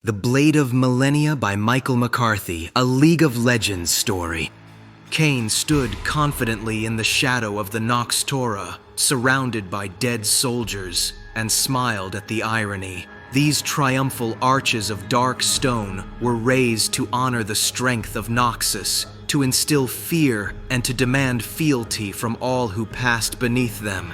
The Blade of Millennia by Michael McCarthy, a League of Legends story. Kayn stood confidently in the shadow of the noxtoraa, surrounded by dead soldiers, and smiled at the irony. These triumphal arches of dark stone were raised to honor the strength of Noxus, to instill fear and to demand fealty from all who passed beneath them.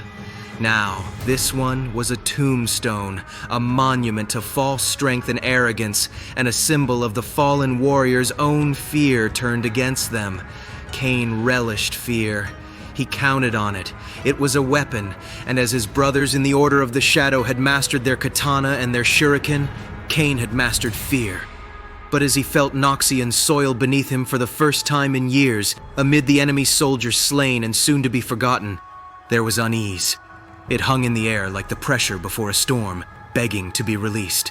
Now, this one was a tombstone, a monument to false strength and arrogance, and a symbol of the fallen warrior's own fear turned against them. Kayn relished fear. He counted on it. It was a weapon, and as his brothers in the Order of the Shadow had mastered their katana and their shuriken, Kayn had mastered fear. But as he felt Noxian soil beneath him for the first time in years, amid the enemy soldiers slain and soon to be forgotten, there was unease. It hung in the air like the pressure before a storm, begging to be released.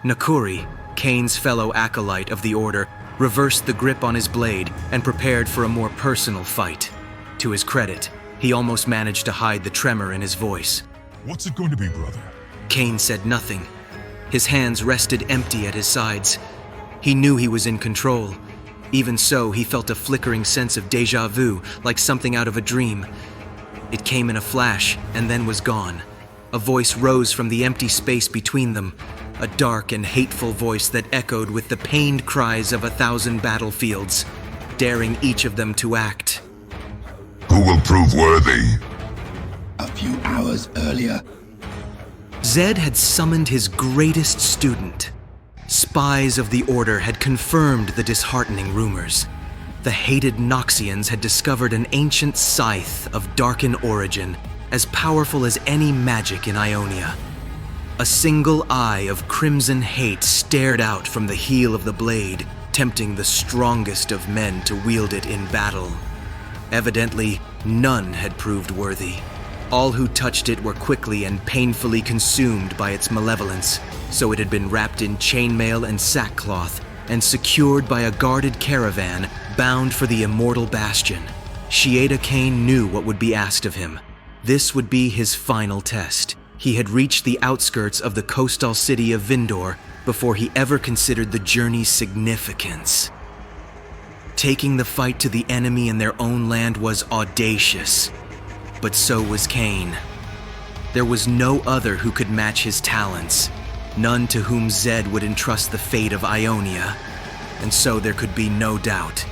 Nakuri, Kayn's fellow acolyte of the Order, reversed the grip on his blade and prepared for a more personal fight. To his credit, he almost managed to hide the tremor in his voice. What's it going to be, brother? Kayn said nothing. His hands rested empty at his sides. He knew he was in control. Even so, he felt a flickering sense of déjà vu, like something out of a dream. It came in a flash, and then was gone. A voice rose from the empty space between them, a dark and hateful voice that echoed with the pained cries of 1,000 battlefields, daring each of them to act. Who will prove worthy? A few hours earlier. Zed had summoned his greatest student. Spies of the Order had confirmed the disheartening rumors. The hated Noxians had discovered an ancient scythe of Darkin origin, as powerful as any magic in Ionia. A single eye of crimson hate stared out from the heel of the blade, tempting the strongest of men to wield it in battle. Evidently, none had proved worthy. All who touched it were quickly and painfully consumed by its malevolence, so it had been wrapped in chainmail and sackcloth, and secured by a guarded caravan bound for the immortal bastion. Shieda Kayn knew what would be asked of him. This would be his final test. He had reached the outskirts of the coastal city of Vindor before he ever considered the journey's significance. Taking the fight to the enemy in their own land was audacious, but so was Kayn. There was no other who could match his talents, none to whom Zed would entrust the fate of Ionia, and so there could be no doubt.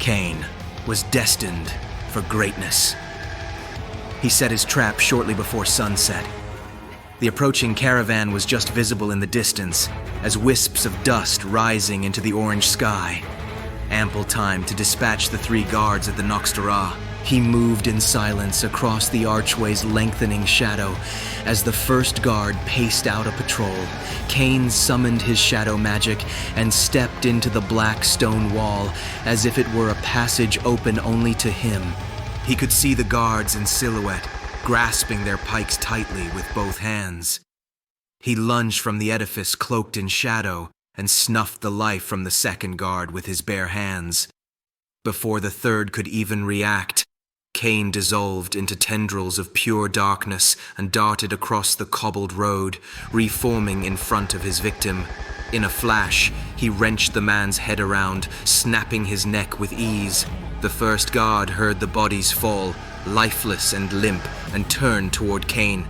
Kayn was destined for greatness. He set his trap shortly before sunset. The approaching caravan was just visible in the distance, as wisps of dust rising into the orange sky. Ample time to dispatch the 3 guards at the noxtoraa. He moved in silence across the archway's lengthening shadow. As the first guard paced out a patrol, Kayn summoned his shadow magic and stepped into the black stone wall as if it were a passage open only to him. He could see the guards in silhouette, grasping their pikes tightly with both hands. He lunged from the edifice cloaked in shadow and snuffed the life from the second guard with his bare hands. Before the third could even react, Kayn dissolved into tendrils of pure darkness and darted across the cobbled road, reforming in front of his victim. In a flash, he wrenched the man's head around, snapping his neck with ease. The first guard heard the bodies fall, lifeless and limp, and turned toward Kayn.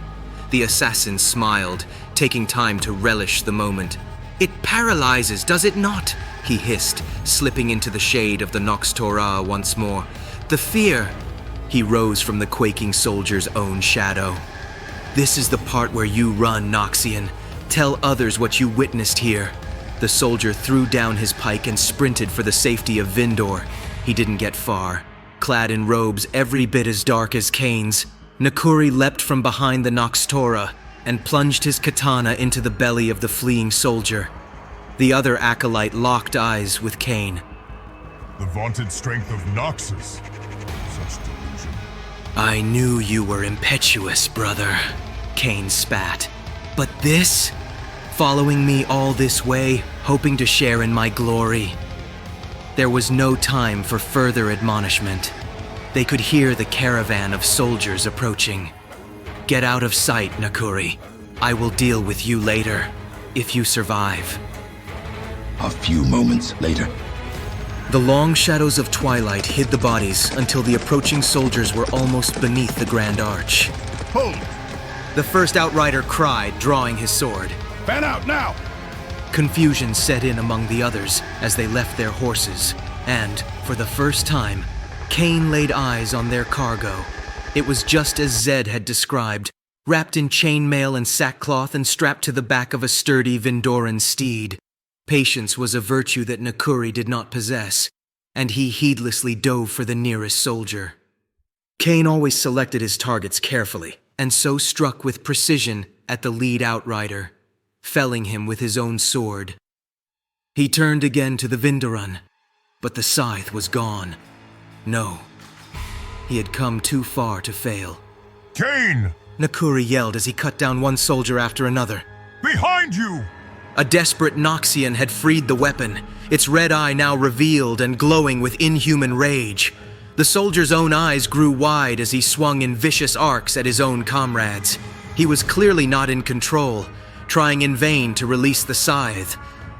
The assassin smiled, taking time to relish the moment. "It paralyzes, does it not?" he hissed, slipping into the shade of the noxtoraa once more. "The fear." He rose from the quaking soldier's own shadow. "This is the part where you run, Noxian. Tell others what you witnessed here." The soldier threw down his pike and sprinted for the safety of Vindor. He didn't get far. Clad in robes every bit as dark as Kayn's, Nakuri leapt from behind the noxtoraa and plunged his katana into the belly of the fleeing soldier. The other acolyte locked eyes with Kayn. The vaunted strength of Noxus. Such delusion. "I knew you were impetuous, brother," Kayn spat. "But this? Following me all this way, hoping to share in my glory?" There was no time for further admonishment. They could hear the caravan of soldiers approaching. "Get out of sight, Nakuri. I will deal with you later, if you survive." A few moments later. The long shadows of twilight hid the bodies until the approaching soldiers were almost beneath the Grand Arch. Hold! The first outrider cried, drawing his sword. Fan out now! Confusion set in among the others as they left their horses, and, for the first time, Kayn laid eyes on their cargo. It was just as Zed had described, wrapped in chainmail and sackcloth and strapped to the back of a sturdy Vindoran steed. Patience was a virtue that Nakuri did not possess, and he heedlessly dove for the nearest soldier. Kayn always selected his targets carefully, and so struck with precision at the lead outrider, felling him with his own sword. He turned again to the Vindoran, but the scythe was gone. No, he had come too far to fail. Kayn! Nakuri yelled as he cut down one soldier after another. Behind you! A desperate Noxian had freed the weapon, its red eye now revealed and glowing with inhuman rage. The soldier's own eyes grew wide as he swung in vicious arcs at his own comrades. He was clearly not in control, trying in vain to release the scythe.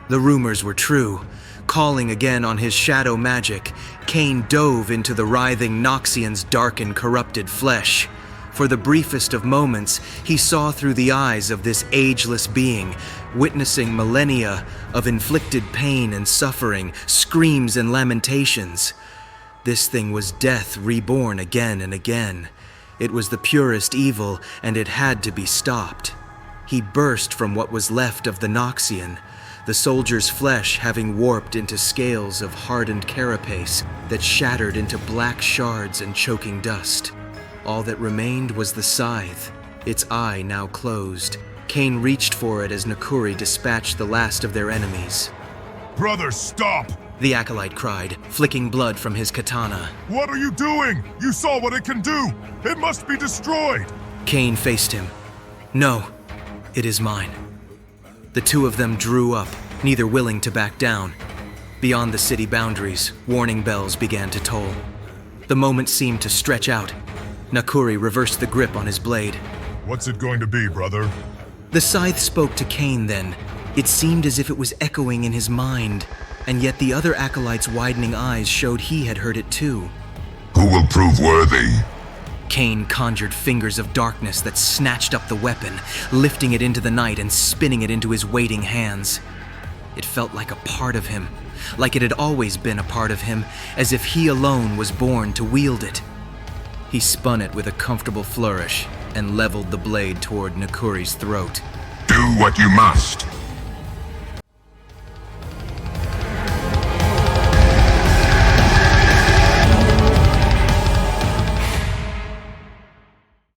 The rumors were true. Calling again on his shadow magic, Kayn dove into the writhing Noxian's darkened, corrupted flesh. For the briefest of moments, he saw through the eyes of this ageless being, witnessing millennia of inflicted pain and suffering, screams and lamentations. This thing was death reborn again and again. It was the purest evil, and it had to be stopped. He burst from what was left of the Noxian, the soldier's flesh having warped into scales of hardened carapace that shattered into black shards and choking dust. All that remained was the scythe, its eye now closed. Kayn reached for it as Nakuri dispatched the last of their enemies. Brother, stop! The acolyte cried, flicking blood from his katana. What are you doing? You saw what it can do! It must be destroyed! Kayn faced him. No, it is mine. The two of them drew up, neither willing to back down. Beyond the city boundaries, warning bells began to toll. The moment seemed to stretch out. Nakuri reversed the grip on his blade. What's it going to be, brother? The scythe spoke to Kayn then. It seemed as if it was echoing in his mind, and yet the other acolyte's widening eyes showed he had heard it too. Who will prove worthy? Kayn conjured fingers of darkness that snatched up the weapon, lifting it into the night and spinning it into his waiting hands. It felt like a part of him, like it had always been a part of him, as if he alone was born to wield it. He spun it with a comfortable flourish and leveled the blade toward Nakuri's throat. Do what you must.